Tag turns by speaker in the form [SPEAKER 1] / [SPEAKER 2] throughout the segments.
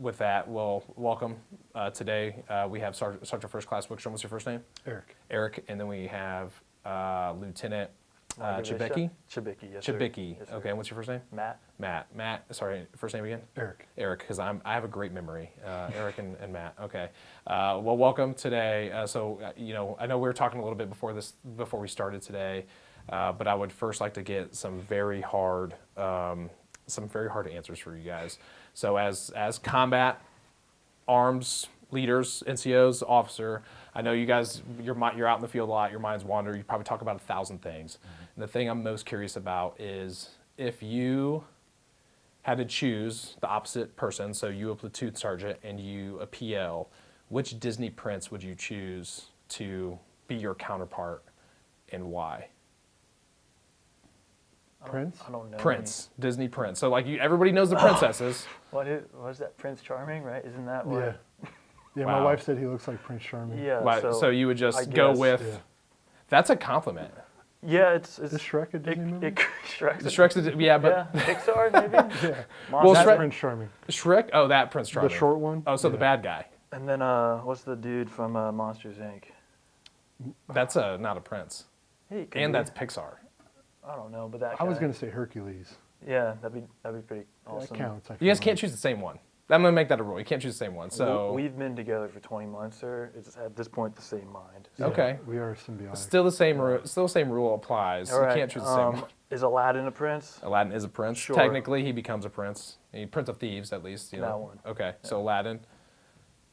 [SPEAKER 1] with that, well, welcome. Today we have Sergeant First Class Wickstrom. What's your first name?
[SPEAKER 2] Eric.
[SPEAKER 1] Eric, and then we have Lieutenant
[SPEAKER 3] Chybicki?
[SPEAKER 1] Chybicki.
[SPEAKER 3] Yes,
[SPEAKER 1] Chybicki.
[SPEAKER 3] Yes, sir.
[SPEAKER 1] Okay, and what's your first name?
[SPEAKER 3] Matt.
[SPEAKER 1] Matt. Sorry, first name again?
[SPEAKER 2] Eric.
[SPEAKER 1] Eric, because I have a great memory. Eric and Matt. Okay. Well, welcome today. I know we were talking a little bit before we started today, but I would first like to get some very hard answers for you guys. So as combat arms leaders, NCOs, officer, I know you guys, you're out in the field a lot, your minds wander, you probably talk about 1,000 things. Mm-hmm. And the thing I'm most curious about is if you had to choose the opposite person, so you a platoon sergeant and you a PL, which Disney prince would you choose to be your counterpart and why?
[SPEAKER 2] Prince?
[SPEAKER 3] I don't know.
[SPEAKER 1] Prince, Disney prince. So like everybody knows the princesses.
[SPEAKER 3] What was that? Prince Charming, right? Isn't that what?
[SPEAKER 2] Yeah. Yeah,
[SPEAKER 1] Wow.
[SPEAKER 2] My wife said he looks like Prince Charming.
[SPEAKER 3] Yeah.
[SPEAKER 1] Right, so you would
[SPEAKER 3] I
[SPEAKER 1] just go
[SPEAKER 3] guess,
[SPEAKER 1] with.
[SPEAKER 2] Yeah.
[SPEAKER 1] That's a compliment.
[SPEAKER 3] Yeah, it's
[SPEAKER 2] Is Shrek a Disney movie?
[SPEAKER 3] Shrek's.
[SPEAKER 1] The Shrek's, yeah, but
[SPEAKER 3] Yeah, Pixar maybe.
[SPEAKER 2] Yeah.
[SPEAKER 1] Well,
[SPEAKER 2] That's
[SPEAKER 1] Shrek-
[SPEAKER 2] Prince Charming.
[SPEAKER 1] Shrek. Oh, that Prince Charming.
[SPEAKER 2] The short one?
[SPEAKER 1] Oh, so the
[SPEAKER 2] Yeah.
[SPEAKER 1] bad guy.
[SPEAKER 3] And then what's the dude from Monsters Inc?
[SPEAKER 1] That's not a prince,
[SPEAKER 3] Hey, could
[SPEAKER 1] and
[SPEAKER 3] be.
[SPEAKER 1] that's Pixar.
[SPEAKER 3] I don't know, but that.
[SPEAKER 2] I was
[SPEAKER 3] guy.
[SPEAKER 2] going to say Hercules.
[SPEAKER 3] Yeah, that'd be pretty awesome.
[SPEAKER 2] That counts. I
[SPEAKER 1] You guys
[SPEAKER 2] feel
[SPEAKER 1] can't choose the same one. I'm gonna make that a rule. You can't choose the same one. So
[SPEAKER 3] we've been together for 20 months, sir. It's at this point the same mind.
[SPEAKER 2] like.
[SPEAKER 1] Okay.
[SPEAKER 2] We are symbiotic.
[SPEAKER 1] still the same rule applies.
[SPEAKER 3] All right,
[SPEAKER 1] You can't choose the same one.
[SPEAKER 3] Is Aladdin a prince?
[SPEAKER 1] Aladdin is a prince.
[SPEAKER 3] Sure.
[SPEAKER 1] Technically, he becomes a prince. Prince of Thieves, at least. You know.
[SPEAKER 3] That one.
[SPEAKER 1] Okay, so Aladdin,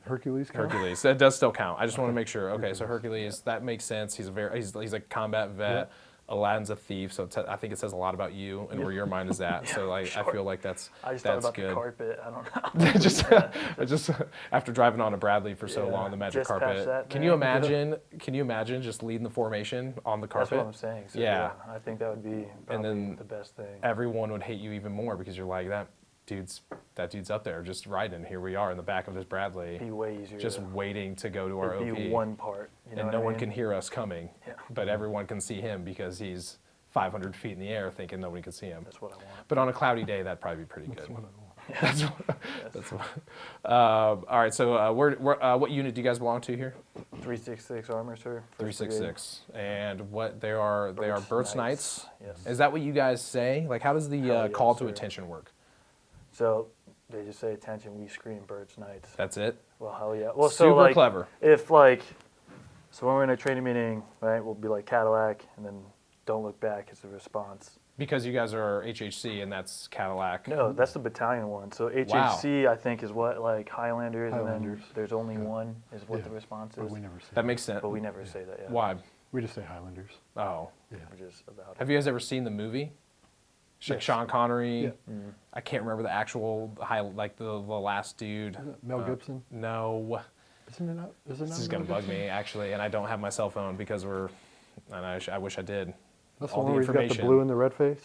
[SPEAKER 2] Hercules count?
[SPEAKER 1] Hercules. That does still count. I just want to make sure. Okay, so Hercules, that makes sense. He's a combat vet.
[SPEAKER 2] Yeah.
[SPEAKER 1] Aladdin's a thief, so I think it says a lot about you and where your mind is at. So like,
[SPEAKER 3] sure.
[SPEAKER 1] I feel like that's
[SPEAKER 3] I just thought about
[SPEAKER 1] good.
[SPEAKER 3] the carpet. I don't know.
[SPEAKER 1] just after driving on a Bradley for so
[SPEAKER 3] Yeah,
[SPEAKER 1] long, the magic
[SPEAKER 3] just past
[SPEAKER 1] carpet.
[SPEAKER 3] that,
[SPEAKER 1] Can
[SPEAKER 3] man.
[SPEAKER 1] you imagine? Can you imagine just leading the formation on the
[SPEAKER 3] That's
[SPEAKER 1] carpet?
[SPEAKER 3] what I'm saying. So,
[SPEAKER 1] Yeah.
[SPEAKER 3] I think that would be probably
[SPEAKER 1] then
[SPEAKER 3] the best thing.
[SPEAKER 1] Everyone would hate you even more because you're like that dude's up there just riding. Here we are in the back of this Bradley,
[SPEAKER 3] It'd be way easier.
[SPEAKER 1] just waiting to go to our
[SPEAKER 3] It'd
[SPEAKER 1] OP.
[SPEAKER 3] be one part. You know
[SPEAKER 1] and
[SPEAKER 3] what
[SPEAKER 1] no
[SPEAKER 3] I
[SPEAKER 1] one
[SPEAKER 3] mean?
[SPEAKER 1] can hear us coming,
[SPEAKER 3] Yeah.
[SPEAKER 1] but everyone can see him because he's 500 feet in the air, thinking nobody can see him.
[SPEAKER 3] That's what I want.
[SPEAKER 1] But on a cloudy day, that'd probably be pretty good.
[SPEAKER 2] That's what I want.
[SPEAKER 1] That's what. All right. So, what unit do you guys belong to here?
[SPEAKER 3] 366 armor, sir. First
[SPEAKER 1] 366. And what they are? They are Burt's Knights.
[SPEAKER 3] Yes.
[SPEAKER 1] Is that what you guys say? Like, how does the
[SPEAKER 3] Hell
[SPEAKER 1] call
[SPEAKER 3] yes,
[SPEAKER 1] to
[SPEAKER 3] sir.
[SPEAKER 1] attention work?
[SPEAKER 3] So they just say attention. We scream Bird's Knights.
[SPEAKER 1] That's it.
[SPEAKER 3] Well, hell yeah. Well,
[SPEAKER 1] Super
[SPEAKER 3] so like,
[SPEAKER 1] clever.
[SPEAKER 3] if like, so when we're in a training meeting, right, we'll be like Cadillac, and then don't look back is the response.
[SPEAKER 1] Because you guys are HHC and that's Cadillac.
[SPEAKER 3] No, that's the battalion one. So HHC, I think, is what like Highlanders, and
[SPEAKER 2] Highlanders.
[SPEAKER 3] then there's only
[SPEAKER 2] Yeah.
[SPEAKER 3] one is what
[SPEAKER 2] Yeah.
[SPEAKER 3] the response
[SPEAKER 2] But
[SPEAKER 3] is.
[SPEAKER 2] we never say
[SPEAKER 1] That makes sense.
[SPEAKER 3] But we never say that. Yeah.
[SPEAKER 1] Why?
[SPEAKER 2] We just say Highlanders.
[SPEAKER 1] Oh.
[SPEAKER 2] Yeah.
[SPEAKER 3] We're just about
[SPEAKER 1] Have you guys ever seen the movie? Like
[SPEAKER 2] Yes.
[SPEAKER 1] Sean Connery.
[SPEAKER 2] Yeah.
[SPEAKER 3] Mm.
[SPEAKER 1] I can't remember the actual the last dude.
[SPEAKER 2] Isn't it Mel Gibson?
[SPEAKER 1] No.
[SPEAKER 2] Isn't it not? Is it not
[SPEAKER 1] This is
[SPEAKER 2] Mel
[SPEAKER 1] gonna bug
[SPEAKER 2] Gibson?
[SPEAKER 1] me actually, and I don't have my cell phone because and I wish I did.
[SPEAKER 2] That's the
[SPEAKER 1] all
[SPEAKER 2] one
[SPEAKER 1] the
[SPEAKER 2] where he's got the
[SPEAKER 1] information.
[SPEAKER 2] blue and the red face?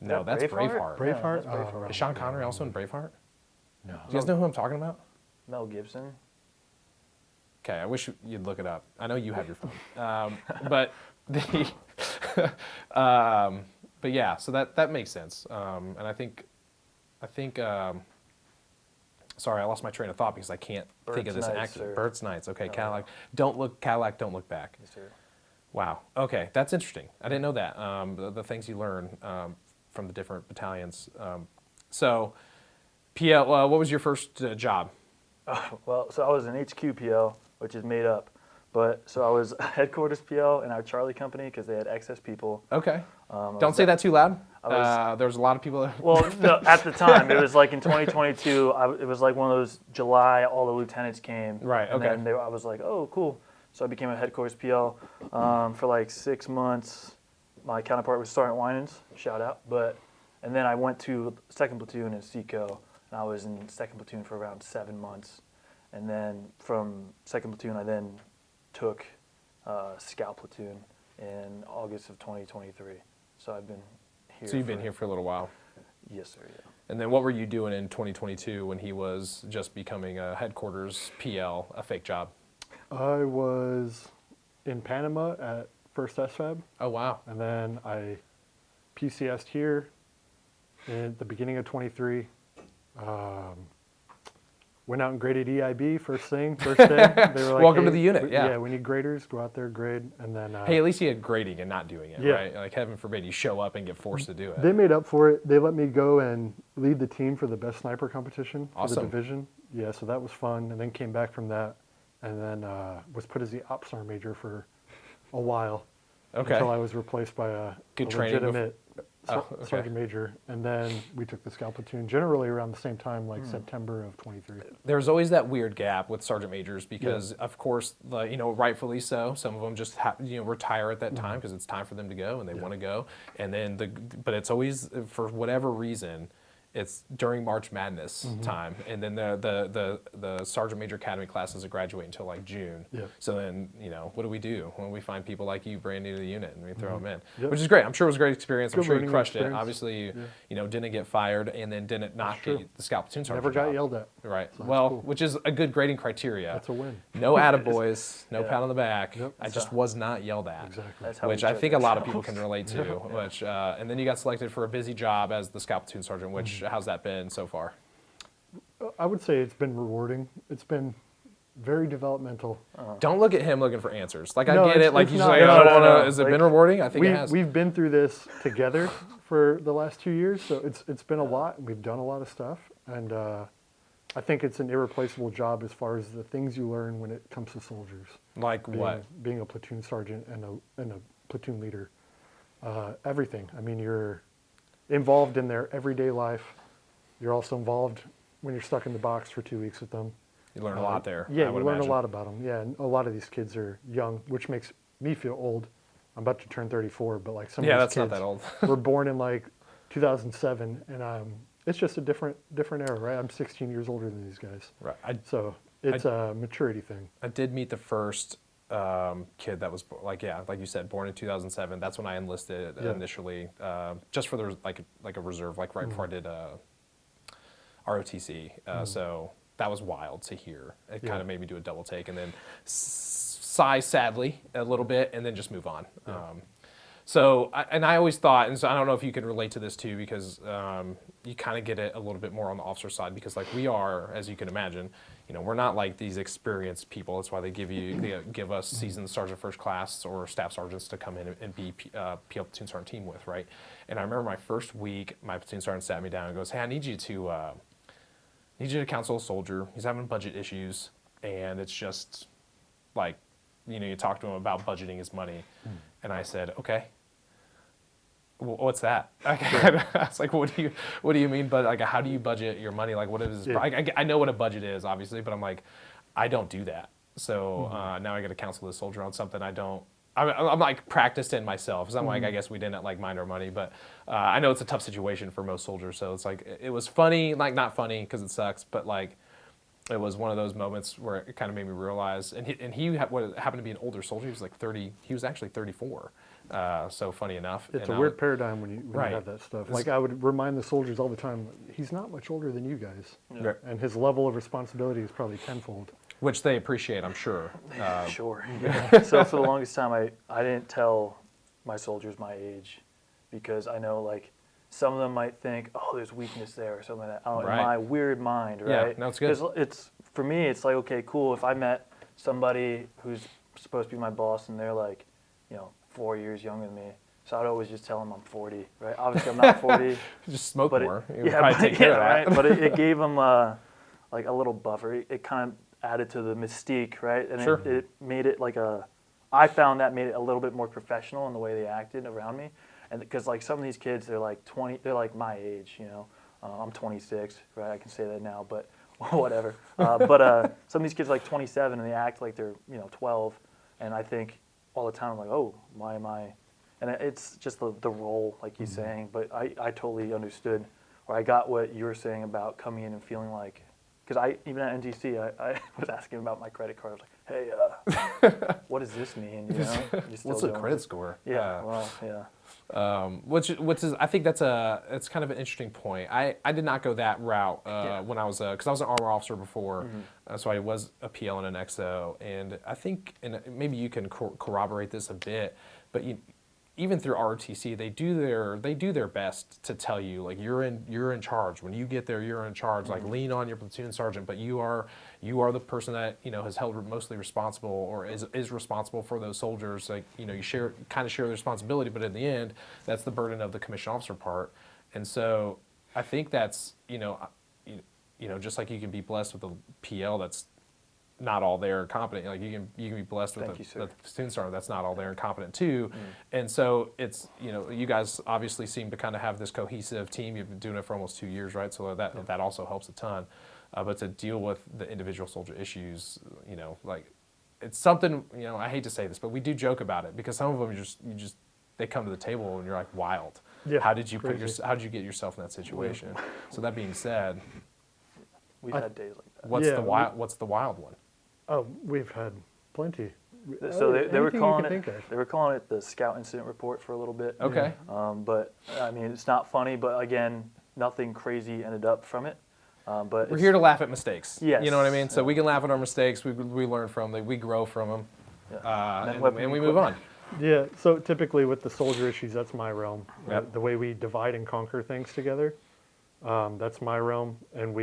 [SPEAKER 1] No, that's Braveheart.
[SPEAKER 2] Braveheart?
[SPEAKER 3] Yeah, that's
[SPEAKER 2] Oh, right.
[SPEAKER 1] Is Sean Connery also in Braveheart?
[SPEAKER 2] No.
[SPEAKER 1] Do you guys know who I'm talking about?
[SPEAKER 3] Mel Gibson.
[SPEAKER 1] Okay, I wish you'd look it up. I know you have your phone, but but yeah, so that makes sense, and I think. Sorry, I lost my train of thought because I can't think of
[SPEAKER 3] Bird's
[SPEAKER 1] this
[SPEAKER 3] Knights,
[SPEAKER 1] actor.
[SPEAKER 3] sir.
[SPEAKER 1] Bird's Knights. Okay,
[SPEAKER 3] Oh,
[SPEAKER 1] Cadillac.
[SPEAKER 3] yeah.
[SPEAKER 1] Cadillac, don't look back.
[SPEAKER 3] Yes, sir.
[SPEAKER 1] Wow. Okay, that's interesting. I didn't know that. The things you learn from the different battalions. So, PL, what was your first job?
[SPEAKER 3] Well, so I was an HQ PL, which is made up. But so I was headquarters PL in our Charlie company because they had excess people.
[SPEAKER 1] Okay.
[SPEAKER 3] I
[SPEAKER 1] Don't
[SPEAKER 3] was
[SPEAKER 1] say that too loud.
[SPEAKER 3] I
[SPEAKER 1] There's a lot of people.
[SPEAKER 3] Well, no, at the time, it was like in 2022, it was like one of those July, all the lieutenants came.
[SPEAKER 1] Right,
[SPEAKER 3] And
[SPEAKER 1] okay.
[SPEAKER 3] then I was like, oh, cool. So I became a headquarters PL for like 6 months. My counterpart was Sergeant Winans, shout out. And then I went to 2nd Platoon in Seco, and I was in 2nd Platoon for around 7 months. And then from 2nd Platoon, I then took Scout Platoon in August of 2023. So I've been here.
[SPEAKER 1] So you've been here for a little while.
[SPEAKER 3] Yes, sir, yeah.
[SPEAKER 1] And then what were you doing in 2022 when he was just becoming a headquarters PL, a fake job?
[SPEAKER 2] I was in Panama at 1st SFAB,
[SPEAKER 1] Oh, wow.
[SPEAKER 2] and then I PCS'd here in the beginning of 23. Went out and graded EIB first day. They were like,
[SPEAKER 1] Welcome to
[SPEAKER 2] "Hey,
[SPEAKER 1] the unit." Yeah.
[SPEAKER 2] we need graders. Go out there, grade, and then.
[SPEAKER 1] Hey, at least you had grading and not doing it,
[SPEAKER 2] Yeah.
[SPEAKER 1] right? Like heaven forbid you show up and get forced to do it.
[SPEAKER 2] They made up for it. They let me go and lead the team for the best sniper competition for
[SPEAKER 1] Awesome.
[SPEAKER 2] the division. Yeah, so that was fun. And then came back from that, and then was put as the ops sergeant major for a while.
[SPEAKER 1] Okay.
[SPEAKER 2] Until I was replaced by a
[SPEAKER 1] training
[SPEAKER 2] legitimate
[SPEAKER 1] Oh, okay.
[SPEAKER 2] sergeant major, and then we took the scout platoon generally around the same time, like September of 23.
[SPEAKER 1] There's always that weird gap with sergeant majors because, of course, rightfully so. Some of them just retire at that time because it's time for them to go and they want to go. And then but it's always for whatever reason, it's during March Madness time, and then the sergeant major academy class doesn't graduate until like June.
[SPEAKER 2] Yeah.
[SPEAKER 1] So then what do we do when we find people like you brand new to the unit and we throw them in,
[SPEAKER 2] Yep.
[SPEAKER 1] which is great. I'm sure it was a great experience. I'm
[SPEAKER 2] Good
[SPEAKER 1] sure you
[SPEAKER 2] learning
[SPEAKER 1] crushed it.
[SPEAKER 2] experience.
[SPEAKER 1] Obviously, you didn't get fired and then didn't not
[SPEAKER 2] true.
[SPEAKER 1] get the scout platoon sergeant
[SPEAKER 2] Never got
[SPEAKER 1] job.
[SPEAKER 2] yelled at.
[SPEAKER 1] Right.
[SPEAKER 2] So that's
[SPEAKER 1] Well,
[SPEAKER 2] cool.
[SPEAKER 1] which is a good grading criteria.
[SPEAKER 2] That's a win.
[SPEAKER 1] No attaboys, no
[SPEAKER 3] Yeah.
[SPEAKER 1] pat on the back.
[SPEAKER 2] Yep.
[SPEAKER 1] I just was not yelled at.
[SPEAKER 2] Exactly.
[SPEAKER 3] That's how
[SPEAKER 1] Which
[SPEAKER 3] we
[SPEAKER 1] I
[SPEAKER 3] judge
[SPEAKER 1] think a lot of people
[SPEAKER 3] ourselves.
[SPEAKER 1] can relate to. Which and then you got selected for a busy job as the scout platoon sergeant. Which how's that been so far?
[SPEAKER 2] I would say it's been rewarding. It's been very developmental.
[SPEAKER 1] Don't look at him looking for answers. Like
[SPEAKER 2] No,
[SPEAKER 1] I get
[SPEAKER 2] it's-
[SPEAKER 1] it. Like
[SPEAKER 2] it's
[SPEAKER 1] he's
[SPEAKER 2] not-
[SPEAKER 1] like,
[SPEAKER 2] no,
[SPEAKER 1] I don't
[SPEAKER 2] no,
[SPEAKER 1] want to.
[SPEAKER 3] no.
[SPEAKER 1] Has it
[SPEAKER 3] Like,
[SPEAKER 1] been rewarding? I think it has.
[SPEAKER 2] We've been through this together for the last 2 years, so it's been a lot, and we've done a lot of stuff, and I think it's an irreplaceable job as far as the things you learn when it comes to soldiers.
[SPEAKER 1] Like what?
[SPEAKER 2] Being a platoon sergeant and a platoon leader, everything. I mean, you're involved in their everyday life. You're also involved when you're stuck in the box for 2 weeks with them.
[SPEAKER 1] You learn a lot there.
[SPEAKER 2] Yeah,
[SPEAKER 1] I
[SPEAKER 2] you
[SPEAKER 1] would
[SPEAKER 2] learn
[SPEAKER 1] imagine.
[SPEAKER 2] a lot about them. Yeah, and a lot of these kids are young, which makes me feel old. I'm about to turn 34, but like some
[SPEAKER 1] Yeah,
[SPEAKER 2] of
[SPEAKER 1] that's
[SPEAKER 2] these
[SPEAKER 1] not
[SPEAKER 2] kids
[SPEAKER 1] that old.
[SPEAKER 2] were born in like 2007, and it's just a different era, right? I'm 16 years older than these guys,
[SPEAKER 1] Right.
[SPEAKER 2] so it's a maturity thing.
[SPEAKER 1] I did meet the first kid that was like you said, born in 2007. That's when I enlisted
[SPEAKER 2] Yeah.
[SPEAKER 1] initially, just for the like a reserve, like right before I did ROTC. So that was wild to hear. It
[SPEAKER 2] Yeah.
[SPEAKER 1] kind of made me do a double take and then sigh sadly a little bit and then just move on. So I always thought, and so I don't know if you can relate to this too, because you kind of get it a little bit more on the officer side, because like we are, as you can imagine, we're not like these experienced people. That's why they give us seasoned sergeant first class or staff sergeants to come in and be PL platoon sergeant team with, right? And I remember my first week, my platoon sergeant sat me down and goes, "Hey, I need you to counsel a soldier. He's having budget issues, and it's just like, you talk to him about budgeting his money." And I said, "Okay. What's that?" I was like, "What do you mean? But like, how do you budget your money? Like, what is?"
[SPEAKER 2] Yeah.
[SPEAKER 1] I know what a budget is, obviously, but I'm like, I don't do that. So now I got to counsel this soldier on something I don't. I'm like practiced in myself. So I'm like, I guess we didn't like mind our money, but I know it's a tough situation for most soldiers. So it's like it was funny, like not funny because it sucks, but like it was one of those moments where it kind of made me realize. And he happened to be an older soldier. He was like 30. He was actually 34. So funny enough.
[SPEAKER 2] It's
[SPEAKER 1] And
[SPEAKER 2] a weird paradigm when you
[SPEAKER 1] Right.
[SPEAKER 2] have that stuff. Like I would remind the soldiers all the time, he's not much older than you guys,
[SPEAKER 1] Right.
[SPEAKER 2] and his level of responsibility is probably tenfold.
[SPEAKER 1] Which they appreciate, I'm sure.
[SPEAKER 3] Sure. Yeah. So for the longest time, I didn't tell my soldiers my age because I know like some of them might think, oh, there's weakness there or something like that. Oh,
[SPEAKER 1] Right.
[SPEAKER 3] in my weird mind,
[SPEAKER 1] Yeah,
[SPEAKER 3] right?
[SPEAKER 1] no, it's good.
[SPEAKER 3] 'Cause it's for me, it's like, okay, cool. If I met somebody who's supposed to be my boss and they're like, 4 years younger than me, so I'd always just tell them I'm 40, right? Obviously, I'm not 40.
[SPEAKER 1] Just smoke
[SPEAKER 3] But
[SPEAKER 1] more.
[SPEAKER 3] It,
[SPEAKER 1] It would
[SPEAKER 3] yeah,
[SPEAKER 1] probably
[SPEAKER 3] but,
[SPEAKER 1] take care of that.
[SPEAKER 3] right. But it gave them like a little buffer. It kind of added to the mystique, right? And
[SPEAKER 1] Sure.
[SPEAKER 3] it made it like I found that made it a little bit more professional in the way they acted around me. And because like some of these kids, they're like 20, they're like my age, I'm 26, right? I can say that now, but whatever. But some of these kids are like 27 and they act like they're 12, and I think all the time I'm like, oh, why am I? And it's just the role, like he's saying. But I totally understood, or I got what you were saying about coming in and feeling like, because even at NTC, I was asking about my credit card. I was like, hey, what does this mean? You still
[SPEAKER 1] What's the
[SPEAKER 3] don't-
[SPEAKER 1] credit score?
[SPEAKER 3] Yeah, well, yeah.
[SPEAKER 1] Which is, I think it's kind of an interesting point. I did not go that route when I was, because I was an armor officer before, so I was a PL and an XO, and I think, and maybe you can corroborate this a bit, but even through ROTC, they do their best to tell you, like, you're in charge. When you get there, you're in charge. Like, lean on your platoon sergeant, but you are the person that, you know, has held mostly responsible or is responsible for those soldiers. Like, you know, you share the responsibility, but in the end, that's the burden of the commissioned officer part. And so I think that's, you know, just like you can be blessed with a PL that's not all there and competent. Like, you can be blessed with a platoon sergeant that's not all there and competent too. And so it's, you know, you guys obviously seem to kind of have this cohesive team. You've been doing it for almost 2 years, right? So that also helps a ton. But to deal with the individual soldier issues, you know, like, it's something, you know, I hate to say this, but we do joke about it because some of them they come to the table and you're like, wild.
[SPEAKER 2] Yeah,
[SPEAKER 1] how did you get yourself in that situation? So that being said,
[SPEAKER 3] We've had days like that.
[SPEAKER 1] What's the wild one?
[SPEAKER 2] Oh, we've had plenty.
[SPEAKER 3] So they were calling
[SPEAKER 2] it.
[SPEAKER 3] They were calling it the Scout Incident Report for a little bit.
[SPEAKER 1] Okay.
[SPEAKER 3] But I mean, it's not funny. But again, nothing crazy ended up from it. But
[SPEAKER 1] We're here to laugh at mistakes.
[SPEAKER 3] Yes.
[SPEAKER 1] You know what I mean? So we can laugh at our mistakes. We learn from them. We grow from them. And we move on.
[SPEAKER 2] Yeah, so typically with the soldier issues, that's my realm.
[SPEAKER 1] Yep.
[SPEAKER 2] The way we divide and conquer things together, that's my realm. And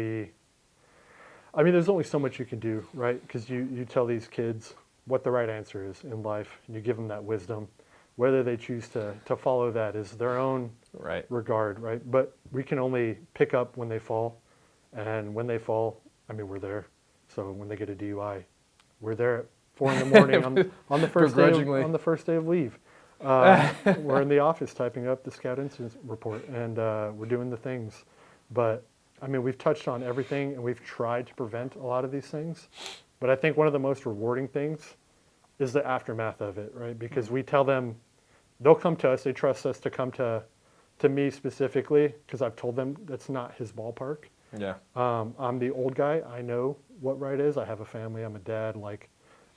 [SPEAKER 2] I mean, there's only so much you can do, right? Because you tell these kids what the right answer is in life, and you give them that wisdom. Whether they choose to follow that is their own regard, right? But we can only pick up when they fall. And when they fall, I mean, we're there. So when they get a DUI, we're there at 4 a.m. on the first day of leave. We're in the office typing up the Scout Incident Report, and we're doing the things. But I mean, we've touched on everything, and we've tried to prevent a lot of these things. But I think one of the most rewarding things is the aftermath of it, right? Because we tell them, they'll come to us, they trust us to come to me specifically, because I've told them that's not his ballpark.
[SPEAKER 1] Yeah.
[SPEAKER 2] I'm the old guy. I know what right is. I have a family. I'm a dad. Like,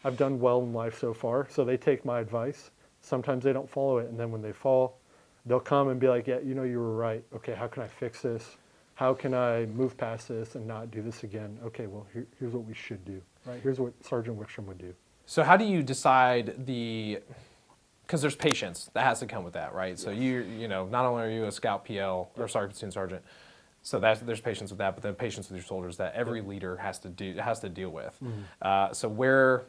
[SPEAKER 2] I've done well in life so far. So they take my advice. Sometimes they don't follow it. And then when they fall, they'll come and be like, yeah, you know, you were right. Okay, how can I fix this? How can I move past this and not do this again? Okay, well, here's what we should do, right? Here's what Sergeant Wickstrom would do.
[SPEAKER 1] So how do you decide because there's patience that has to come with that, right? Yes. So you know, not only are you a Scout PL, or sorry, platoon sergeant, so there's patience with that, but then patience with your soldiers that every leader has to deal with. Mm-hmm. So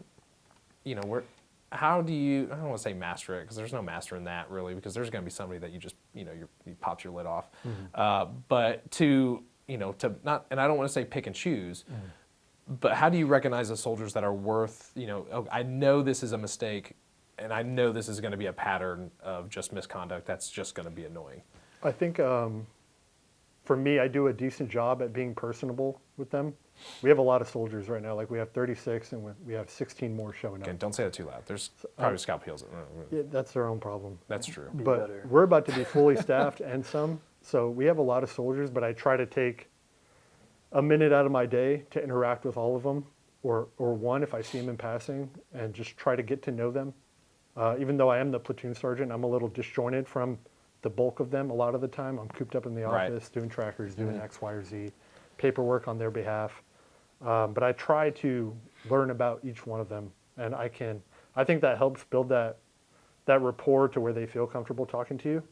[SPEAKER 1] how do you, I don't want to say master it, because there's no master in that really, because there's going to be somebody that you just, you know, you popped your lid off. Mm-hmm. But to not, and I don't want to say pick and choose, but how do you recognize the soldiers that are worth, you know, oh, I know this is a mistake, and I know this is going to be a pattern of just misconduct that's just going to be annoying? I
[SPEAKER 2] think for me, I do a decent job at being personable with them. We have a lot of soldiers right now. Like, we have 36, and we have 16 more showing up.
[SPEAKER 1] Okay, don't say that too loud. There's probably Scout PLs.
[SPEAKER 2] Yeah, that's their own problem.
[SPEAKER 1] That's true.
[SPEAKER 2] But we're about to be fully staffed and some. So we have a lot of soldiers, but I try to take a minute out of my day to interact with all of them, or one if I see them in passing, and just try to get to know them. Even though I am the platoon sergeant, I'm a little disjointed from the bulk of them a lot of the time. I'm cooped up in the office doing trackers, doing X, Y, or Z, paperwork on their behalf. But I try to learn about each one of them, and I think that helps build that rapport to where they feel comfortable talking to you.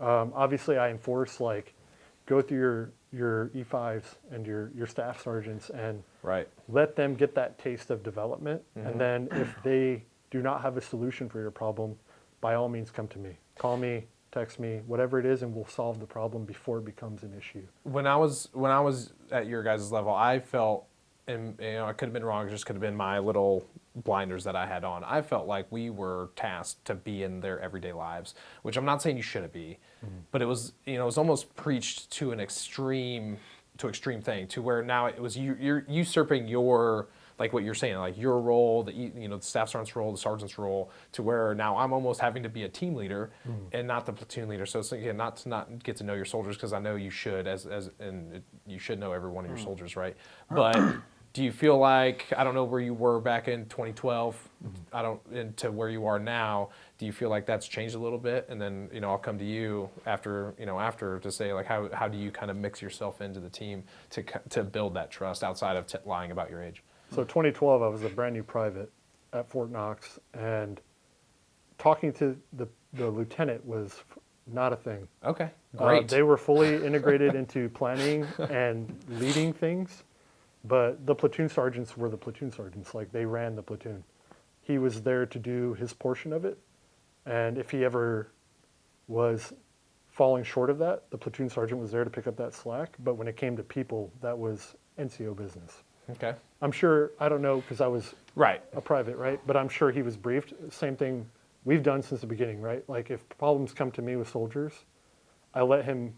[SPEAKER 2] Obviously, I enforce, like, go through your E5s and your staff sergeants and let them get that taste of development. Mm-hmm. And then if they do not have a solution for your problem, by all means come to me. Call me, text me, whatever it is, and we'll solve the problem before it becomes an issue.
[SPEAKER 1] When I was at your guys' level, I felt, and you know, I could have been wrong, it just could have been my little blinders that I had on. I felt like we were tasked to be in their everyday lives, which I'm not saying you shouldn't be, but it was, you know, it was almost preached to an extreme thing, to where now it was you're usurping your, like what you're saying, like your role, the staff sergeant's role, the sergeant's role, to where now I'm almost having to be a team leader and not the platoon leader. So it's, again, not get to know your soldiers, because I know you should, and you should know every one of your soldiers, right? But do you feel like, I don't know where you were back in 2012, into where you are now, do you feel like that's changed a little bit? And then, you know, I'll come to you after to say, like, how do you kind of mix yourself into the team to build that trust outside of lying about your age?
[SPEAKER 2] So 2012, I was a brand new private at Fort Knox, and talking to the the lieutenant was not a thing.
[SPEAKER 1] Okay, great.
[SPEAKER 2] They were fully integrated into planning and leading things, but the platoon sergeants were the platoon sergeants. Like, they ran the platoon. He was there to do his portion of it, and if he ever was falling short of that, the platoon sergeant was there to pick up that slack. But when it came to people, that was NCO business.
[SPEAKER 1] Okay.
[SPEAKER 2] I'm sure, I don't know, because I was
[SPEAKER 1] Right.
[SPEAKER 2] a private, right? But I'm sure he was briefed. Same thing we've done since the beginning, right? Like, if problems come to me with soldiers, I let him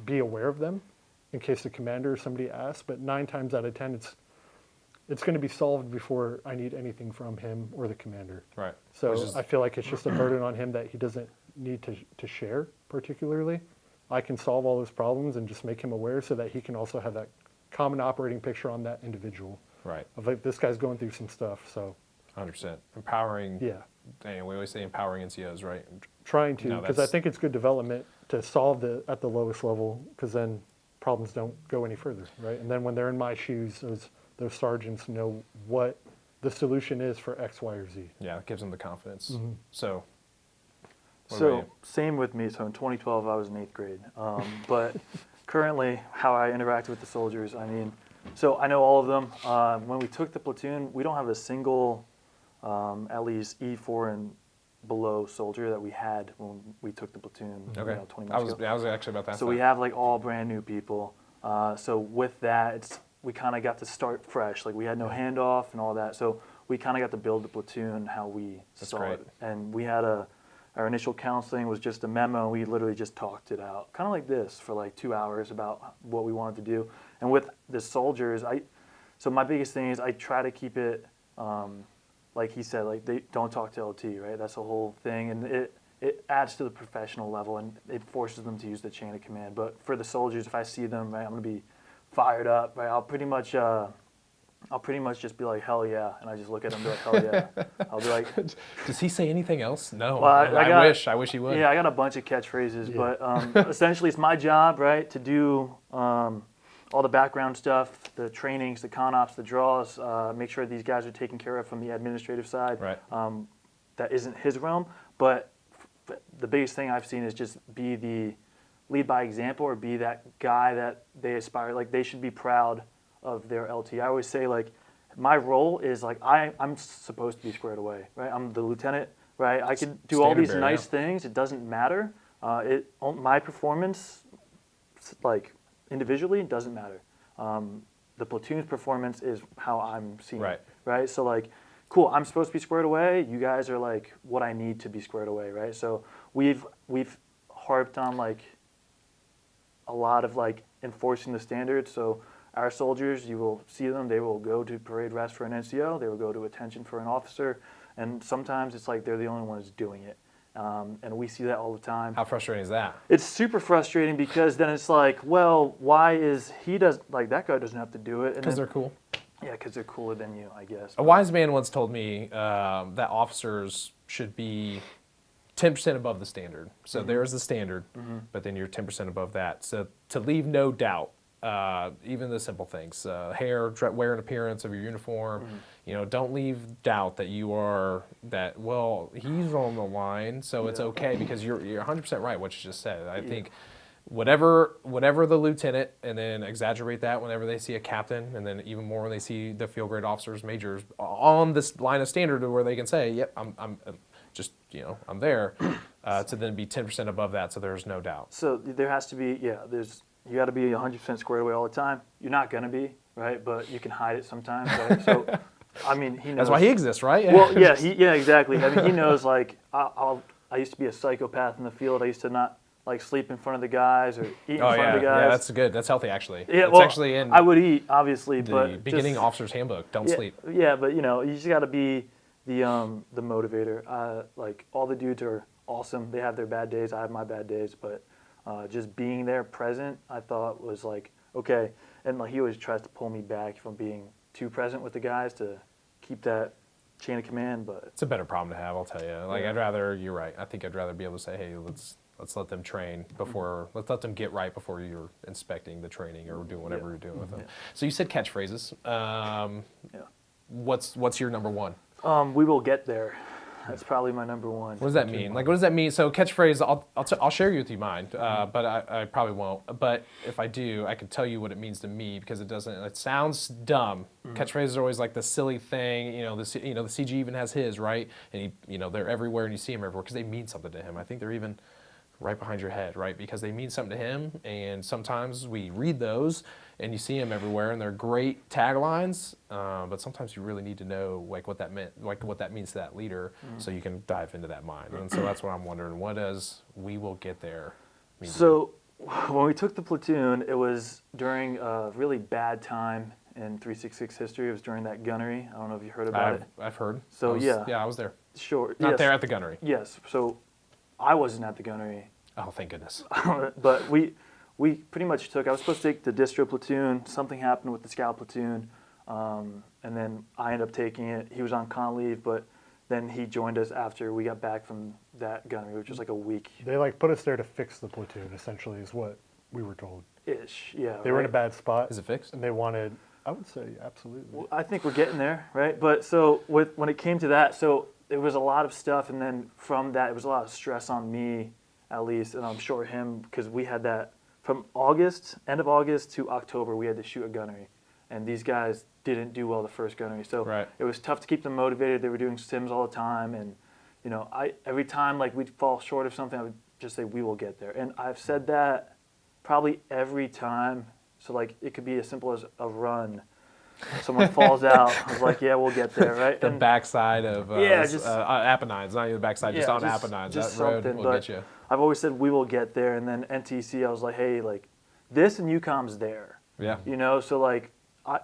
[SPEAKER 2] be aware of them in case the commander or somebody asks. But 9 times out of 10, it's going to be solved before I need anything from him or the commander.
[SPEAKER 1] Right.
[SPEAKER 2] So
[SPEAKER 1] Which is-
[SPEAKER 2] I feel like it's just a burden on him that he doesn't need to share particularly. I can solve all those problems and just make him aware so that he can also have that common operating picture on that individual
[SPEAKER 1] Right.
[SPEAKER 2] of, like, this guy's going through some stuff. So
[SPEAKER 1] 100%. Empowering.
[SPEAKER 2] yeah,
[SPEAKER 1] And we always say empowering NCOs, right?
[SPEAKER 2] trying to,
[SPEAKER 1] No,
[SPEAKER 2] because I
[SPEAKER 1] that's-
[SPEAKER 2] think it's good development to solve at the lowest level, because then problems don't go any further, right? And then when they're in my shoes, those sergeants know what the solution is for X, Y, or Z.
[SPEAKER 1] Yeah, it gives them the confidence.
[SPEAKER 2] Mhm.
[SPEAKER 1] So. What about
[SPEAKER 3] So
[SPEAKER 1] you?
[SPEAKER 3] same with me. So in 2012, I was in 8th grade. But currently, how I interact with the soldiers, I mean, so I know all of them. When we took the platoon, we don't have a single, at least E4 and below soldier that we had when we took the platoon.
[SPEAKER 1] Okay.
[SPEAKER 3] 20
[SPEAKER 1] I
[SPEAKER 3] months
[SPEAKER 1] was
[SPEAKER 3] ago.
[SPEAKER 1] I was actually about that.
[SPEAKER 3] So we have like all brand new people. So with that, we kind of got to start fresh. Like, we had no handoff and all that. So we kind of got to build the platoon how we
[SPEAKER 1] That's
[SPEAKER 3] saw
[SPEAKER 1] great.
[SPEAKER 3] it. And we had our initial counseling was just a memo, and we literally just talked it out, kind of like this, for like 2 hours about what we wanted to do. And with the soldiers, so my biggest thing is I try to keep it, like he said, like, they don't talk to LT, right? That's the whole thing, and it adds to the professional level, and it forces them to use the chain of command. But for the soldiers, if I see them, right, I'm gonna be fired up, right? I'll pretty much just be like, hell yeah, and I just look at them and be like, hell yeah. I'll be like,
[SPEAKER 1] Does he say anything else? No.
[SPEAKER 3] Well,
[SPEAKER 1] I wish he would.
[SPEAKER 3] yeah, I got a bunch of catchphrases,
[SPEAKER 2] Yeah.
[SPEAKER 3] but essentially it's my job, right, to do all the background stuff, the trainings, the con ops, the draws, make sure these guys are taken care of from the administrative side.
[SPEAKER 1] Right.
[SPEAKER 3] That isn't his realm, but the biggest thing I've seen is just be the lead by example, or be that guy that they aspire. Like, they should be proud of their LT. I always say, like, my role is like I'm supposed to be squared away, right? I'm the lieutenant, right? I can do all
[SPEAKER 1] Standard
[SPEAKER 3] these
[SPEAKER 1] bearer,
[SPEAKER 3] nice
[SPEAKER 1] yeah.
[SPEAKER 3] things. It doesn't matter. My performance, like, individually, doesn't matter. The platoon's performance is how I'm seen.
[SPEAKER 1] Right.
[SPEAKER 3] Right. So, like, cool, I'm supposed to be squared away. You guys are like what I need to be squared away, right? So we've harped on, like, a lot of, like, enforcing the standards. So our soldiers, you will see them, they will go to parade rest for an NCO, they will go to attention for an officer, and sometimes it's like they're the only ones doing it. And we see that all the time.
[SPEAKER 1] How frustrating is that?
[SPEAKER 3] It's super frustrating, because then it's like, well, why is that guy doesn't have to do it? And
[SPEAKER 1] Because
[SPEAKER 3] then-
[SPEAKER 1] they're cool.
[SPEAKER 3] Yeah, because they're cooler than you, I guess.
[SPEAKER 1] A wise man once told me that officers should be 10% above the standard. So there's the standard, but then you're 10% above that. So to leave no doubt, even the simple things, hair, wear and appearance of your uniform, don't leave doubt that you are that, well, he's on the line, so it's okay, because you're 100% right what you just said. I think whatever the lieutenant, and then exaggerate that whenever they see a captain, and then even more when they see the field grade officers, majors on this line of standard where they can say, yep, I'm just, I'm there, to then be 10% above that, so there's no doubt.
[SPEAKER 3] So there has to be, you got to be 100% squared away all the time. You're not going to be, right? But you can hide it sometimes, right? So, I mean, he knows.
[SPEAKER 1] That's why he exists, right?
[SPEAKER 3] Well, yeah, exactly. I mean, he knows, like, I used to be a psychopath in the field. I used to not, like, sleep in front of the guys or eat in
[SPEAKER 1] Oh
[SPEAKER 3] front
[SPEAKER 1] yeah,
[SPEAKER 3] of the guys.
[SPEAKER 1] yeah, that's good. That's healthy, actually.
[SPEAKER 3] Yeah,
[SPEAKER 1] it's
[SPEAKER 3] well,
[SPEAKER 1] actually in
[SPEAKER 3] I would eat, obviously,
[SPEAKER 1] the
[SPEAKER 3] but
[SPEAKER 1] beginning
[SPEAKER 3] just,
[SPEAKER 1] officer's handbook. Don't
[SPEAKER 3] yeah,
[SPEAKER 1] sleep.
[SPEAKER 3] Yeah, but, you just got to be the motivator. Like, all the dudes are awesome. They have their bad days. I have my bad days, but just being there, present, I thought was like, okay. And, like, he always tries to pull me back from being too present with the guys to keep that chain of command. But
[SPEAKER 1] It's a better problem to have, I'll tell you. Like,
[SPEAKER 3] Yeah.
[SPEAKER 1] you're right. I think I'd rather be able to say, hey, let's let them train before, let's let them get right before you're inspecting the training or doing whatever you're doing with them.
[SPEAKER 3] Yeah.
[SPEAKER 1] So you said catchphrases.
[SPEAKER 3] yeah.
[SPEAKER 1] What's your number one?
[SPEAKER 3] We will get there. That's probably my number one.
[SPEAKER 1] What does that mean? Like, what does that mean? So catchphrase, I'll share with you mine, but I probably won't. But if I do, I can tell you what it means to me because it sounds dumb. Catchphrases are always like the silly thing. You know, the CG even has his, right? And they're everywhere and you see them everywhere because they mean something to him. I think they're even right behind your head, right? Because they mean something to him, and sometimes we read those and you see them everywhere, and they're great taglines. But sometimes you really need to know like what that meant, like what that means to that leader, so you can dive into that mind. And so that's what I'm wondering. What does "we will get there" mean?
[SPEAKER 3] So when we took the platoon, it was during a really bad time in 366 history. It was during that gunnery. I don't know if you heard about it.
[SPEAKER 1] I've heard.
[SPEAKER 3] So
[SPEAKER 1] I was there.
[SPEAKER 3] Sure.
[SPEAKER 1] Not there at the gunnery.
[SPEAKER 3] Yes. So I wasn't at the gunnery.
[SPEAKER 1] Oh, thank goodness.
[SPEAKER 3] But we pretty much took, I was supposed to take the distro platoon. Something happened with the scout platoon. And then I ended up taking it. He was on con leave, but then he joined us after we got back from that gunnery, which was like a week.
[SPEAKER 2] They like put us there to fix the platoon, essentially, is what we were told.
[SPEAKER 3] Ish, yeah.
[SPEAKER 2] They were in a bad spot.
[SPEAKER 1] Is it fixed?
[SPEAKER 2] And they wanted, I would say, absolutely.
[SPEAKER 3] Well, I think we're getting there, right? But so when it came to that, so it was a lot of stuff, and then from that, it was a lot of stress on me, at least, and I'm sure him, because we had that from end of August to October, we had to shoot a gunnery, and these guys didn't do well the first gunnery, so It was tough to keep them motivated. They were doing sims all the time, and every time like we'd fall short of something, I would just say we will get there, and I've said that probably every time. So like it could be as simple as a run. Someone falls out. I was like, yeah, we'll get there, right?
[SPEAKER 1] The backside of Apennines, not even the backside, just on Apennines.
[SPEAKER 3] Just
[SPEAKER 1] that road
[SPEAKER 3] something,
[SPEAKER 1] will get you.
[SPEAKER 3] I've always said we will get there, and then NTC, I was like, hey, like this and UCOM's there.
[SPEAKER 1] Yeah.
[SPEAKER 3] So like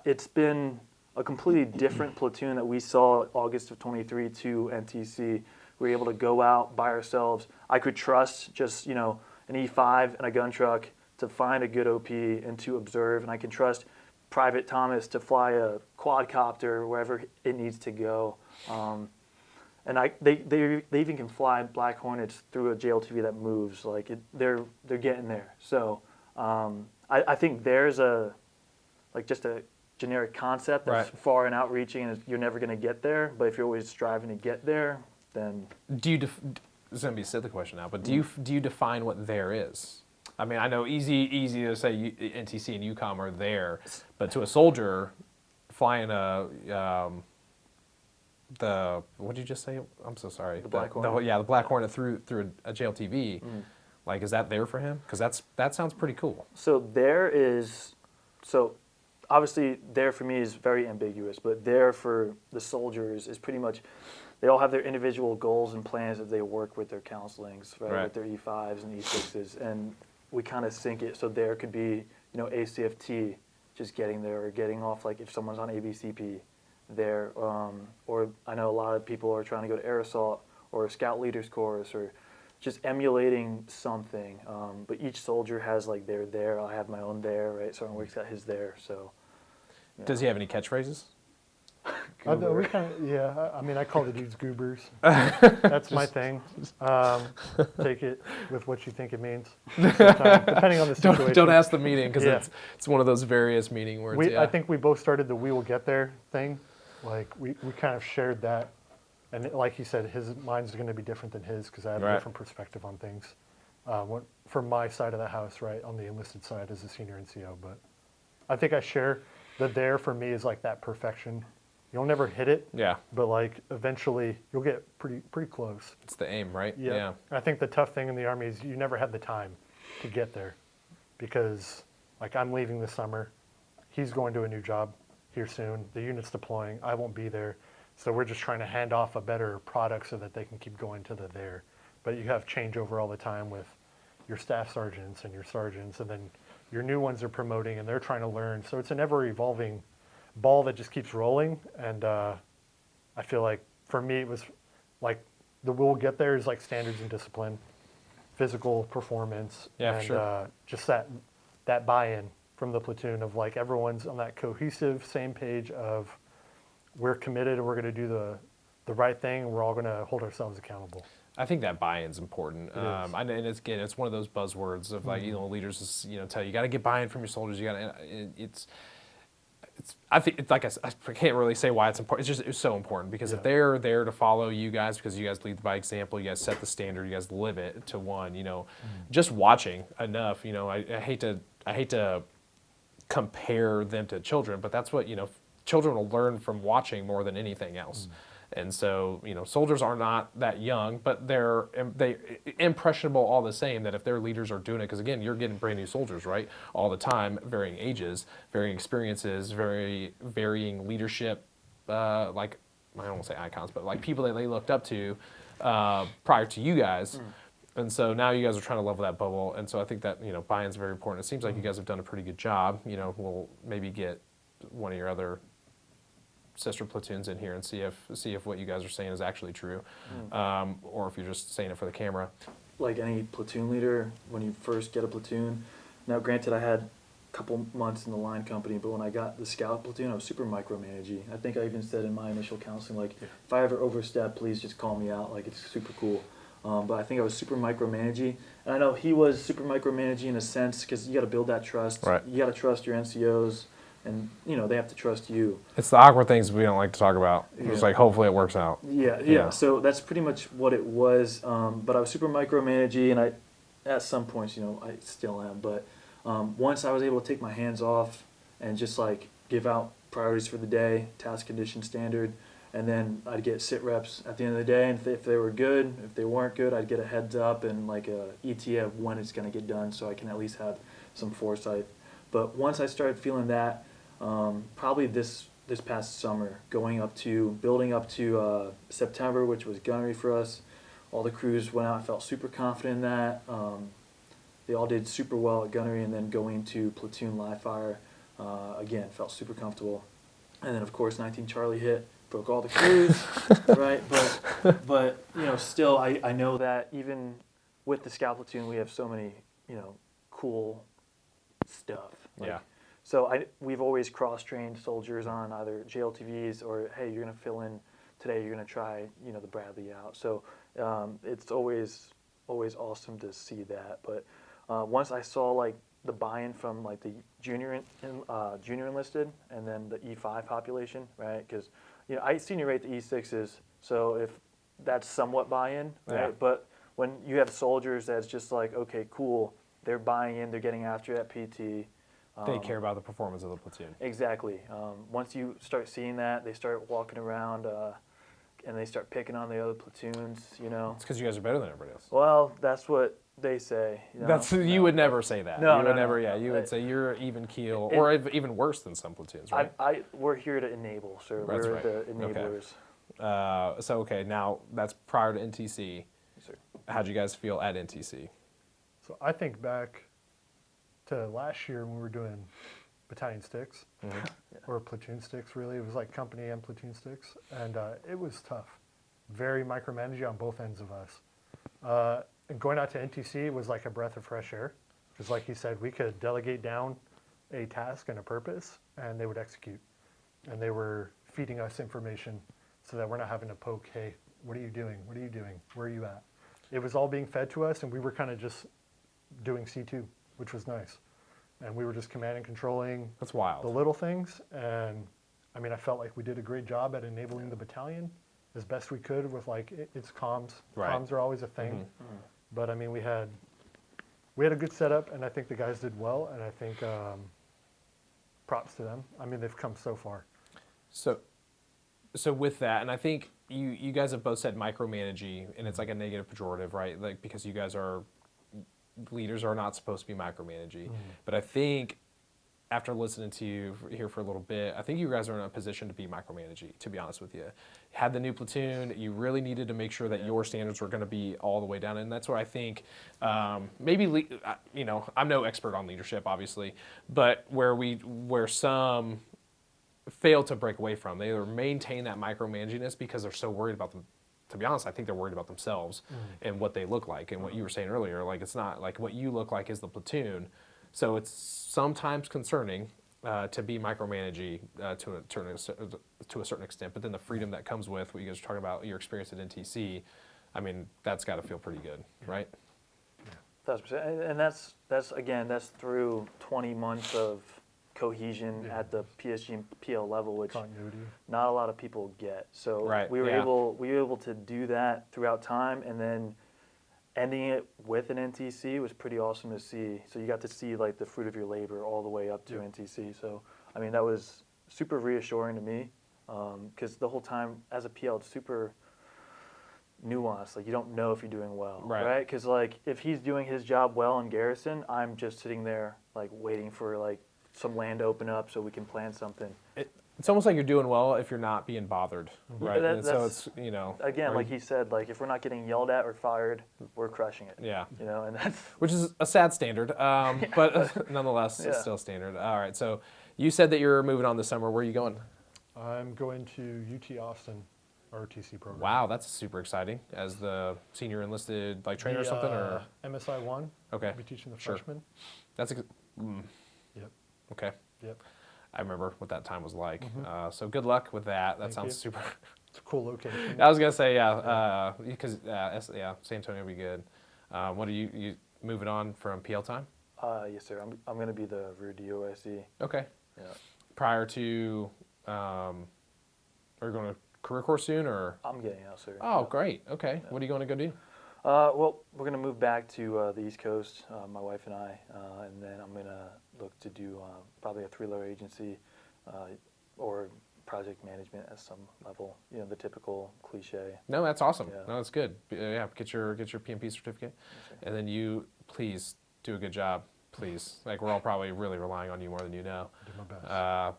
[SPEAKER 3] it's been a completely different platoon that we saw August of 23 to NTC. We were able to go out by ourselves. I could trust just an E5 and a gun truck to find a good OP and to observe, and I can trust Private Thomas to fly a quadcopter wherever it needs to go. And they even can fly Black Hornets through a JLTV that moves. Like they're getting there. So I think there's just a generic concept that's far and outreaching, and you're never going to get there. But if you're always striving to get there, then
[SPEAKER 1] do you? This is going to be a silly question now, but do you define what there is? I mean, I know easy to say NTC and UCOM are there, but to a soldier flying what did you just say? I'm so sorry.
[SPEAKER 3] The Black Hornet.
[SPEAKER 1] The Black Hornet through a JLTV. Like, is that there for him? Because that sounds pretty cool.
[SPEAKER 3] So obviously there for me is very ambiguous, but there for the soldiers is pretty much, they all have their individual goals and plans that they work with their counselings, right? With their E5s and E6s, and we kind of sync it. So there could be, ACFT, just getting there, or getting off, like if someone's on ABCP there, or I know a lot of people are trying to go to Air Assault or Scout Leaders Course, or just emulating something. But each soldier has like their there. I have my own there, right? Sergeant Wick's got his there. So.
[SPEAKER 1] Does he have any catchphrases?
[SPEAKER 2] I mean, I call the dudes goobers. That's my thing. Take it with what you think it means. Depending on the situation.
[SPEAKER 1] Don't ask the meaning, because it's one of those various meaning words.
[SPEAKER 2] I think we both started the "we will get there" thing. Like we kind of shared that, and like he said, mine's going to be different than his because I have a different perspective on things. From my side of the house, right, on the enlisted side as a senior NCO, but I think I share the there for me is like that perfection. You'll never hit it, but like eventually you'll get pretty close.
[SPEAKER 1] It's the aim, right?
[SPEAKER 2] Yeah. I think the tough thing in the Army is you never have the time to get there, because like I'm leaving this summer, he's going to a new job here soon, the unit's deploying, I won't be there, so we're just trying to hand off a better product so that they can keep going to the there. But you have changeover all the time with your staff sergeants and your sergeants, and then your new ones are promoting and they're trying to learn, so it's an ever-evolving ball that just keeps rolling. And I feel like for me it was like the we'll get there is like standards and discipline, physical performance, and just that buy-in from the platoon of like everyone's on that cohesive same page of we're committed and we're going to do the right thing, and we're all going to hold ourselves accountable.
[SPEAKER 1] I think that buy-in's important, and it's one of those buzzwords of like leaders tell you got to get buy-in from your soldiers. I think it's like I can't really say why it's important. It's so important because if
[SPEAKER 2] Yeah.
[SPEAKER 1] they're there to follow you guys, because you guys lead by example, you guys set the standard, you guys live it to one. Just watching enough. I hate to compare them to children, but that's what children will learn from watching more than anything else. And so, soldiers are not that young, but they impressionable all the same. That if their leaders are doing it, because again, you're getting brand new soldiers, right, all the time, varying ages, varying experiences, very varying leadership. Like I don't want to say icons, but like people that they looked up to prior to you guys. And so now you guys are trying to level that bubble. And so I think that buy-in's very important. It seems like you guys have done a pretty good job. We'll maybe get one of your other sister platoons in here and see if what you guys are saying is actually true, or if you're just saying it for the camera.
[SPEAKER 3] Like any platoon leader, when you first get a platoon, now granted I had a couple months in the line company, but when I got the scout platoon, I was super micromanaging. I think I even said in my initial counseling, like, if I ever overstep, please just call me out. Like, it's super cool. But I think I was super micromanaging. And I know he was super micromanaging in a sense because you got to build that trust.
[SPEAKER 1] Right.
[SPEAKER 3] You got to trust your NCOs, and they have to trust you.
[SPEAKER 1] It's the awkward things we don't like to talk about.
[SPEAKER 3] Yeah.
[SPEAKER 1] It's like hopefully it works out.
[SPEAKER 3] Yeah. So that's pretty much what it was. But I was super micromanaging, and at some points, I still am. But once I was able to take my hands off and just like give out priorities for the day, task condition standard, and then I'd get sit reps at the end of the day, and if they were good, if they weren't good, I'd get a heads up and like a ETA of when it's going to get done, so I can at least have some foresight. But once I started feeling that, probably this past summer, building up to September, which was gunnery for us, all the crews went out. I felt super confident in that. They all did super well at gunnery, and then going to platoon live fire, again, felt super comfortable. And then of course 19 Charlie hit. Broke all the crews, right? But still, I know that even with the scout platoon, we have so many cool stuff.
[SPEAKER 1] Yeah.
[SPEAKER 3] So we've always cross-trained soldiers on either JLTVs or hey, you're gonna fill in today. You're gonna try the Bradley out. So it's always awesome to see that. But once I saw like the buy-in from like the junior enlisted and then the E5 population, right? Because I senior rate the E6s, so if that's somewhat buy-in, right?
[SPEAKER 1] Yeah.
[SPEAKER 3] But when you have soldiers that's just like, okay, cool, they're buying in, they're getting after it at PT.
[SPEAKER 1] They care about the performance of the platoon.
[SPEAKER 3] Exactly. Once you start seeing that, they start walking around and they start picking on the other platoons,
[SPEAKER 1] It's because you guys are better than everybody else.
[SPEAKER 3] Well, that's what they say.
[SPEAKER 1] You would never say that.
[SPEAKER 3] No,
[SPEAKER 1] you would
[SPEAKER 3] no,
[SPEAKER 1] never.
[SPEAKER 3] no.
[SPEAKER 1] Yeah, you would say you're even keel, or even worse than some platoons, right?
[SPEAKER 3] We're here to enable, sir.
[SPEAKER 1] That's
[SPEAKER 3] We're
[SPEAKER 1] right.
[SPEAKER 3] the enablers.
[SPEAKER 1] Okay, now that's prior to NTC.
[SPEAKER 3] Yes, sir.
[SPEAKER 1] How'd you guys feel at NTC?
[SPEAKER 2] So I think back to last year when we were doing battalion sticks, or platoon sticks really. It was like company and platoon sticks, and it was tough. Very micromanaging on both ends of us. And going out to NTC was like a breath of fresh air, because like he said, we could delegate down a task and a purpose, and they would execute. And they were feeding us information so that we're not having to poke, hey, what are you doing? What are you doing? Where are you at? It was all being fed to us, and we were kind of just doing C2, which was nice. And we were just command and controlling
[SPEAKER 1] That's wild.
[SPEAKER 2] the little things. And I mean, I felt like we did a great job at enabling the battalion as best we could with like, it's comms.
[SPEAKER 1] Right.
[SPEAKER 2] Comms are always a thing. But I mean, we had a good setup, and I think the guys did well, and I think props to them. I mean, they've come so far.
[SPEAKER 1] So with that, and I think you guys have both said micromanaging, and it's like a negative pejorative, right? Like because you guys leaders are not supposed to be micromanaging. But I think after listening to you here for a little bit, I think you guys are in a position to be micromanaging, to be honest with you. Had the new platoon, you really needed to make sure that your standards were going to be all the way down. And that's where I think maybe, I'm no expert on leadership, obviously, but where some fail to break away from, they either maintain that micromanagingness because they're so worried about them. To be honest, I think they're worried about themselves and what they look like. And what you were saying earlier, like it's not like what you look like is the platoon. So it's sometimes concerning to be micromanaging to a certain extent, but then the freedom that comes with what you guys are talking about, your experience at NTC, I mean, that's got to feel pretty good, right?
[SPEAKER 3] 1,000%. And that's through 20 months of cohesion
[SPEAKER 2] Yeah.
[SPEAKER 3] at the PSG and PL level, which
[SPEAKER 2] Continuity.
[SPEAKER 3] not a lot of people get. So
[SPEAKER 1] Right,
[SPEAKER 3] we were
[SPEAKER 1] yeah.
[SPEAKER 3] able to do that throughout time, and then ending it with an NTC was pretty awesome to see. So you got to see like the fruit of your labor all the way up to
[SPEAKER 2] Yeah.
[SPEAKER 3] NTC. So I mean that was super reassuring to me, because the whole time as a PL it's super nuanced. Like you don't know if you're doing well,
[SPEAKER 1] Right.
[SPEAKER 3] right? Because like if he's doing his job well in garrison, I'm just sitting there like waiting for like some land to open up so we can plan something.
[SPEAKER 1] It's almost like you're doing well if you're not being bothered,
[SPEAKER 2] Mm-hmm.
[SPEAKER 1] right?
[SPEAKER 3] that-
[SPEAKER 1] And so
[SPEAKER 3] that's-
[SPEAKER 1] it's, you know,
[SPEAKER 3] Again,
[SPEAKER 1] are
[SPEAKER 3] like
[SPEAKER 1] you-
[SPEAKER 3] he said, like if we're not getting yelled at or fired, we're crushing it.
[SPEAKER 1] yeah,
[SPEAKER 3] You know, and that's
[SPEAKER 1] which is a sad standard, but nonetheless,
[SPEAKER 3] Yeah.
[SPEAKER 1] it's still standard. All right, so you said that you're moving on this summer. Where are you going?
[SPEAKER 2] I'm going to UT Austin, ROTC program.
[SPEAKER 1] Wow, that's super exciting. As the senior enlisted like trainer or something, or
[SPEAKER 2] MSI 1.
[SPEAKER 1] okay,
[SPEAKER 2] I'll be teaching the
[SPEAKER 1] Sure.
[SPEAKER 2] freshmen.
[SPEAKER 1] that's
[SPEAKER 2] Yep.
[SPEAKER 1] okay.
[SPEAKER 2] Yep.
[SPEAKER 1] I remember what that time was like.
[SPEAKER 2] Mhm.
[SPEAKER 1] So good luck with that. That
[SPEAKER 2] Thank
[SPEAKER 1] sounds
[SPEAKER 2] you.
[SPEAKER 1] super.
[SPEAKER 2] It's a cool location.
[SPEAKER 1] I was gonna say yeah, because San Antonio would be good. What are you moving on from PL time?
[SPEAKER 3] yes, sir. I'm going to be the rear DOIC.
[SPEAKER 1] Okay.
[SPEAKER 3] Yeah.
[SPEAKER 1] Prior to, are you going to career course soon or?
[SPEAKER 3] I'm getting out, sir.
[SPEAKER 1] Oh, great. Okay.
[SPEAKER 3] Yeah.
[SPEAKER 1] What are you going to go do?
[SPEAKER 3] Well, we're going to move back to the East Coast, my wife and I, and then I'm going to look to do probably a three-letter agency or project management at some level. You know, the typical cliche.
[SPEAKER 1] No, that's awesome.
[SPEAKER 3] Yeah.
[SPEAKER 1] No, that's good. Yeah, get your PMP certificate,
[SPEAKER 3] Yes, sir.
[SPEAKER 1] and then you please do a good job. Please, like we're all probably really relying on you more than you know.
[SPEAKER 2] Do my best.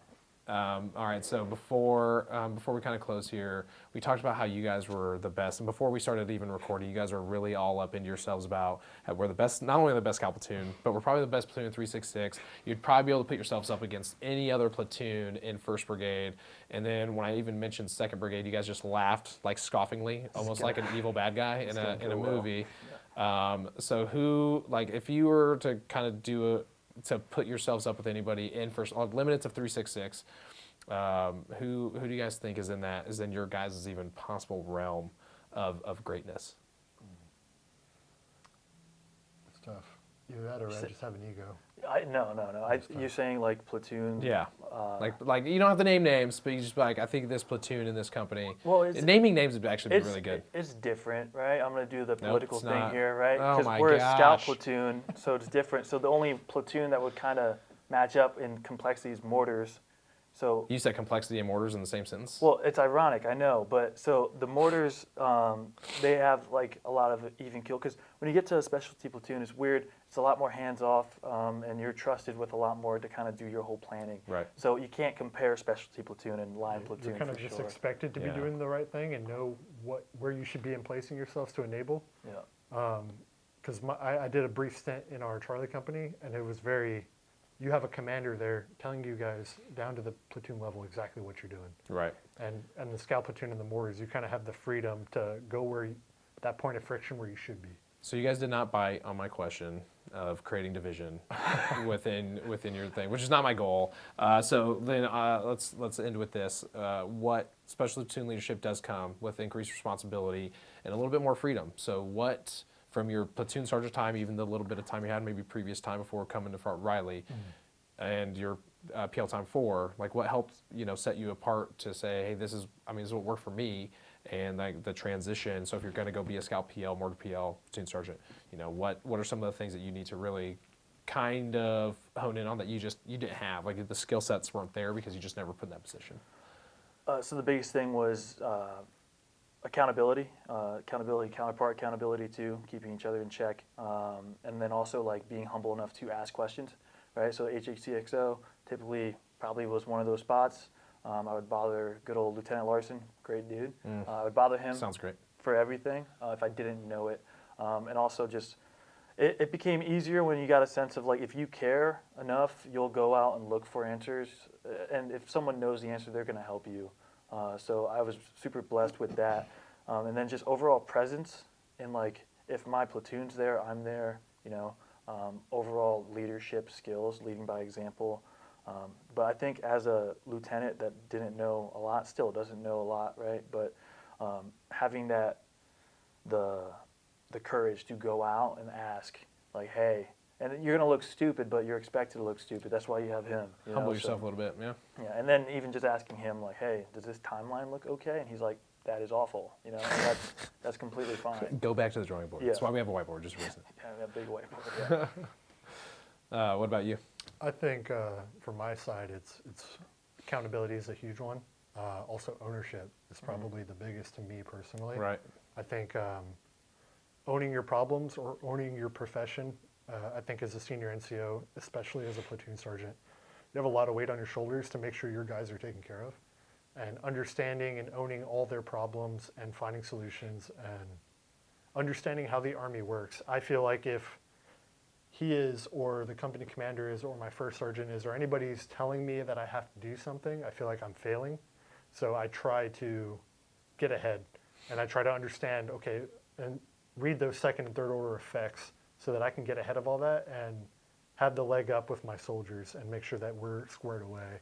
[SPEAKER 1] All right, so before we kind of close here, we talked about how you guys were the best, and before we started even recording, you guys were really all up into yourselves about how we're the best, not only the best scout platoon, but we're probably the best platoon in 366. You'd probably be able to put yourselves up against any other platoon in 1st Brigade, and then when I even mentioned 2nd Brigade, you guys just laughed like scoffingly, almost like an evil bad guy in
[SPEAKER 3] gonna
[SPEAKER 1] a
[SPEAKER 3] go well.
[SPEAKER 1] movie. So who, like, if you were to kind of to put yourselves up with anybody in first, limited to 366, who do you guys think is in your guys' even possible realm of greatness?
[SPEAKER 2] It's tough. Either that or I just have an ego.
[SPEAKER 3] No. You're saying like platoon?
[SPEAKER 1] Yeah,
[SPEAKER 3] Uh,
[SPEAKER 1] like you don't have to name names, but you just be like, I think this platoon in this company.
[SPEAKER 3] Well, it's
[SPEAKER 1] Naming names would actually be
[SPEAKER 3] it's
[SPEAKER 1] really good.
[SPEAKER 3] It's different, right? I'm gonna do the political
[SPEAKER 1] it's
[SPEAKER 3] thing
[SPEAKER 1] not.
[SPEAKER 3] here, right?
[SPEAKER 1] Oh my
[SPEAKER 3] we're a scout
[SPEAKER 1] gosh.
[SPEAKER 3] platoon, so it's different. So the only platoon that would kind of match up in complexity is mortars. So
[SPEAKER 1] You said complexity and mortars in the same sentence.
[SPEAKER 3] well, it's ironic, I know, but so the mortars, they have like a lot of even kill because when you get to a specialty platoon, it's weird. It's a lot more hands off, and you're trusted with a lot more to kind of do your whole planning.
[SPEAKER 1] Right.
[SPEAKER 3] So you can't compare specialty platoon and line platoon
[SPEAKER 2] You're kind of
[SPEAKER 3] for
[SPEAKER 2] just
[SPEAKER 3] sure.
[SPEAKER 2] expected to
[SPEAKER 1] Yeah.
[SPEAKER 2] be doing the right thing and know where you should be in placing yourselves to enable.
[SPEAKER 3] Yeah.
[SPEAKER 2] Because I did a brief stint in our Charlie company, and it was very, you have a commander there telling you guys down to the platoon level exactly what you're doing.
[SPEAKER 1] Right.
[SPEAKER 2] And the scout platoon and the mortars, you kind of have the freedom to go that point of friction where you should be.
[SPEAKER 1] So you guys did not bite on my question of creating division within your thing, which is not my goal. So then let's end with this. What special platoon leadership does come with increased responsibility and a little bit more freedom. So what from your platoon sergeant time, even the little bit of time you had, maybe previous time before coming to Fort Riley, and your PL time 4, like what helped set you apart to say, hey, this is what worked for me. And like the transition. So if you're going to go be a scout PL, mortar PL, platoon sergeant, what are some of the things that you need to really kind of hone in on that you didn't have? Like the skill sets weren't there because you just never put in that position.
[SPEAKER 3] So the biggest thing was accountability, counterpart accountability too, keeping each other in check, and then also like being humble enough to ask questions, right? So HHCXO typically probably was one of those spots. I would bother good old Lieutenant Larson, great dude. I would bother him
[SPEAKER 1] Sounds great.
[SPEAKER 3] for everything if I didn't know it, and also just it became easier when you got a sense of like if you care enough, you'll go out and look for answers, and if someone knows the answer, they're going to help you. So I was super blessed with that, and then just overall presence in like if my platoon's there, I'm there. Overall leadership skills, leading by example. But I think as a lieutenant that didn't know a lot, still doesn't know a lot, right? But having the courage to go out and ask, like, hey, And you're gonna look stupid, but you're expected to look stupid. That's why you have him. You
[SPEAKER 1] Humble
[SPEAKER 3] know,
[SPEAKER 1] yourself a
[SPEAKER 3] so,
[SPEAKER 1] little bit, yeah.
[SPEAKER 3] yeah, and then even just asking him like, hey, does this timeline look okay? And he's like, that is awful. You know, and that's completely fine.
[SPEAKER 1] Go back to the drawing board.
[SPEAKER 3] Yeah.
[SPEAKER 1] That's why we have a whiteboard, just for reason.
[SPEAKER 3] Yeah, that big whiteboard. Yeah.
[SPEAKER 1] What about you?
[SPEAKER 2] I think from my side, it's accountability is a huge one. Also, ownership is probably the biggest to me personally.
[SPEAKER 1] Right.
[SPEAKER 2] I think owning your problems or owning your profession, I think as a senior NCO, especially as a platoon sergeant, you have a lot of weight on your shoulders to make sure your guys are taken care of. And understanding and owning all their problems and finding solutions and understanding how the Army works. I feel like if he is, or the company commander is, or my first sergeant is, or anybody's telling me that I have to do something, I feel like I'm failing. So I try to get ahead, and I try to understand, okay, and read those second and third order effects so that I can get ahead of all that and have the leg up with my soldiers and make sure that we're squared away.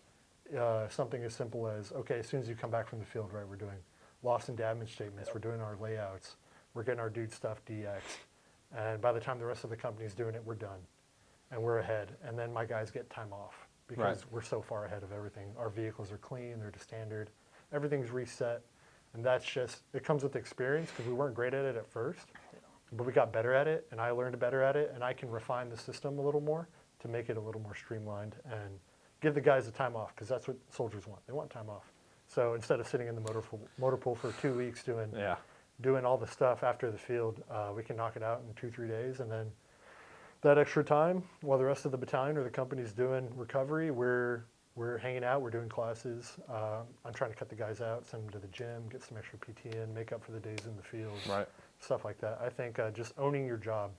[SPEAKER 2] Something as simple as, okay, as soon as you come back from the field, right, we're doing loss and damage statements, we're doing our layouts, we're getting our dude stuff DX'd. And by the time the rest of the company's doing it, we're done. And we're ahead. And then my guys get time off because
[SPEAKER 1] Right.
[SPEAKER 2] we're so far ahead of everything. Our vehicles are clean, they're to standard, everything's reset. And that's just, it comes with experience because we weren't great at it at first, but we got better at it and I learned better at it and I can refine the system a little more to make it a little more streamlined and give the guys the time off because that's what soldiers want. They want time off. So instead of sitting in the motor pool for 2 weeks
[SPEAKER 1] Yeah.
[SPEAKER 2] doing all the stuff after the field, we can knock it out in 2-3 days. And then that extra time, while the rest of the battalion or the company's doing recovery, we're hanging out, we're doing classes. I'm trying to cut the guys out, send them to the gym, get some extra PT in, make up for the days in the field,
[SPEAKER 1] Right.
[SPEAKER 2] stuff like that. I think just owning your job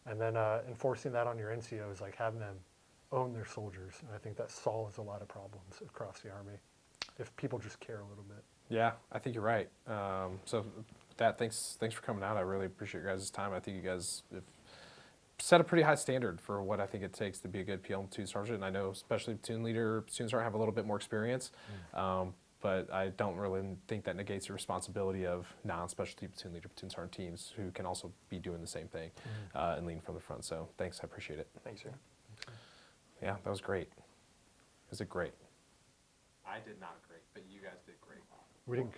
[SPEAKER 2] and then enforcing that on your NCOs, like having them own their soldiers. And I think that solves a lot of problems across the Army if people just care a little bit.
[SPEAKER 1] Yeah, I think you're right. So that thanks for coming out. I really appreciate your guys' time. I think you guys have set a pretty high standard for what I think it takes to be a good PL and platoon sergeant. And I know especially platoon leader, platoon sergeant have a little bit more experience, but I don't really think that negates the responsibility of non-specialty platoon leader, platoon sergeant teams who can also be doing the same thing and leading from the front. So thanks, I appreciate it.
[SPEAKER 3] Thanks, sir.
[SPEAKER 1] Yeah, that was great. Was it great? I did not great, but you guys did great.
[SPEAKER 2] We didn't